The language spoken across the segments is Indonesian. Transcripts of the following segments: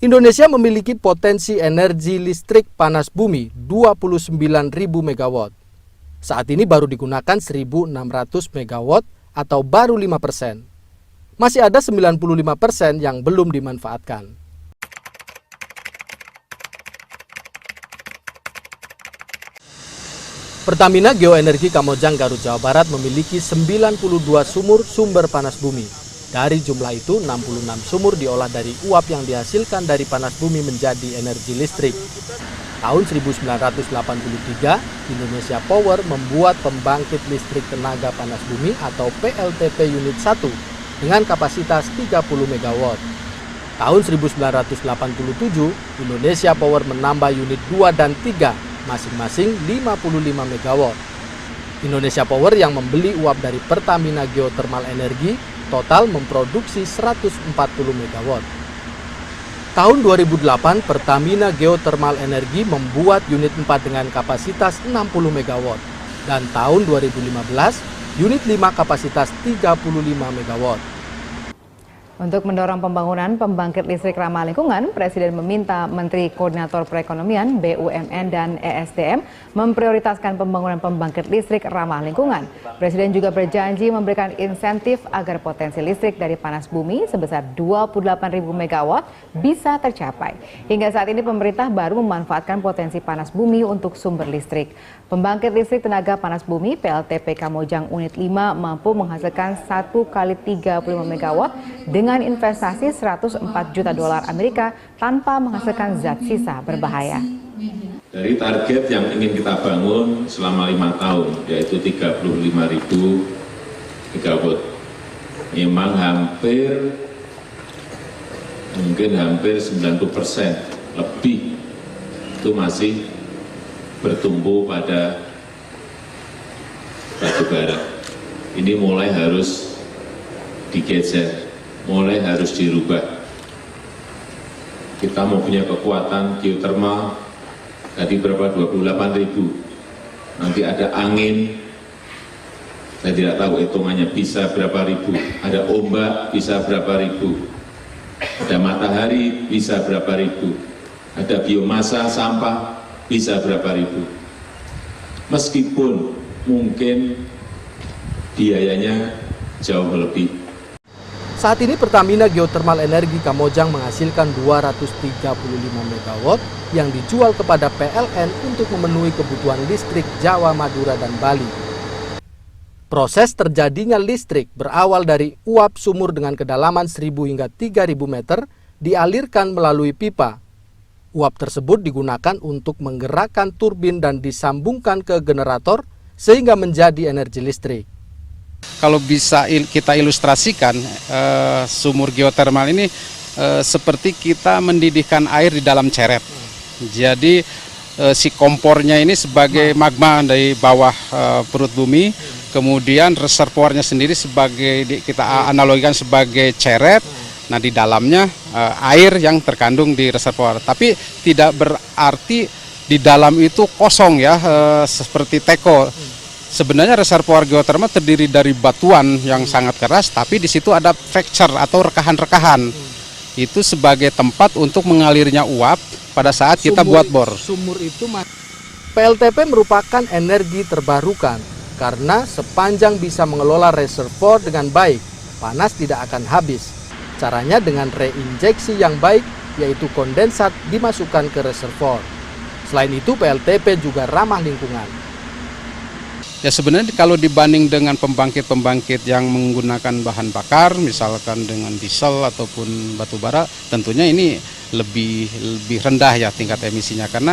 Indonesia memiliki potensi energi listrik panas bumi 29.000 MW. Saat ini baru digunakan 1.600 MW atau baru 5%. Masih ada 95% yang belum dimanfaatkan. Pertamina Geoenergi Kamojang, Garut, Jawa Barat memiliki 92 sumur sumber panas bumi. Dari jumlah itu, 66 sumur diolah dari uap yang dihasilkan dari panas bumi menjadi energi listrik. Tahun 1983, Indonesia Power membuat pembangkit listrik tenaga panas bumi atau PLTP Unit 1 dengan kapasitas 30 MW. Tahun 1987, Indonesia Power menambah unit 2 dan 3, masing-masing 55 MW. Indonesia Power yang membeli uap dari Pertamina Geothermal Energi total memproduksi 140 MW. Tahun 2008, Pertamina Geothermal Energi membuat unit 4 dengan kapasitas 60 MW. Dan tahun 2015, unit 5 kapasitas 35 MW. Untuk mendorong pembangunan pembangkit listrik ramah lingkungan, Presiden meminta Menteri Koordinator Perekonomian, BUMN, dan ESDM memprioritaskan pembangunan pembangkit listrik ramah lingkungan. Presiden juga berjanji memberikan insentif agar potensi listrik dari panas bumi sebesar 28.000 MW bisa tercapai. Hingga saat ini pemerintah baru memanfaatkan potensi panas bumi untuk sumber listrik. Pembangkit listrik tenaga panas bumi PLTP Kamojang Unit 5 mampu menghasilkan 1 kali 35 MW dengan investasi 104 juta dolar Amerika tanpa menghasilkan zat sisa berbahaya. Dari target yang ingin kita bangun selama 5 tahun, yaitu 35.000 MW, memang mungkin hampir 90% lebih itu masih bertumbuh pada batu bara. Ini mulai harus digeser, mulai harus dirubah. Kita mau punya kekuatan geothermal, tadi berapa? 28.000. Nanti ada angin, saya tidak tahu hitungannya bisa berapa ribu. Ada ombak bisa berapa ribu. Ada matahari bisa berapa ribu. Ada biomasa sampah bisa berapa ribu. Meskipun mungkin biayanya jauh lebih. Saat ini Pertamina Geothermal Energi Kamojang menghasilkan 235 MW yang dijual kepada PLN untuk memenuhi kebutuhan listrik Jawa, Madura, dan Bali. Proses terjadinya listrik berawal dari uap sumur dengan kedalaman 1.000 hingga 3.000 meter dialirkan melalui pipa. Uap tersebut digunakan untuk menggerakkan turbin dan disambungkan ke generator sehingga menjadi energi listrik. Kalau bisa kita ilustrasikan, sumur geotermal ini seperti kita mendidihkan air di dalam ceret. Jadi si kompornya ini sebagai magma dari bawah perut bumi, kemudian reservoirnya sendiri kita analogikan sebagai ceret. Nah, di dalamnya air yang terkandung di reservoir. Tapi tidak berarti di dalam itu kosong ya, seperti teko. Sebenarnya reservoir geotermal terdiri dari batuan yang sangat keras, tapi di situ ada fracture atau rekahan-rekahan. Itu sebagai tempat untuk mengalirnya uap pada saat kita buat bor. Sumur itu PLTP merupakan energi terbarukan karena sepanjang bisa mengelola reservoir dengan baik, panas tidak akan habis. Caranya dengan reinjeksi yang baik, yaitu kondensat dimasukkan ke reservoir. Selain itu, PLTP juga ramah lingkungan. Ya sebenarnya kalau dibanding dengan pembangkit-pembangkit yang menggunakan bahan bakar, misalkan dengan diesel ataupun batu bara, tentunya ini lebih rendah ya tingkat emisinya. Karena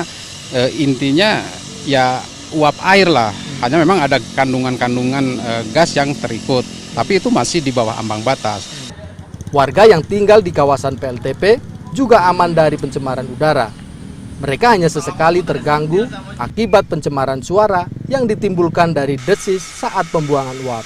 intinya ya uap air lah, hanya memang ada kandungan-kandungan gas yang terikut, tapi itu masih di bawah ambang batas. Warga yang tinggal di kawasan PLTP juga aman dari pencemaran udara. Mereka hanya sesekali terganggu akibat pencemaran suara yang ditimbulkan dari desis saat pembuangan uap.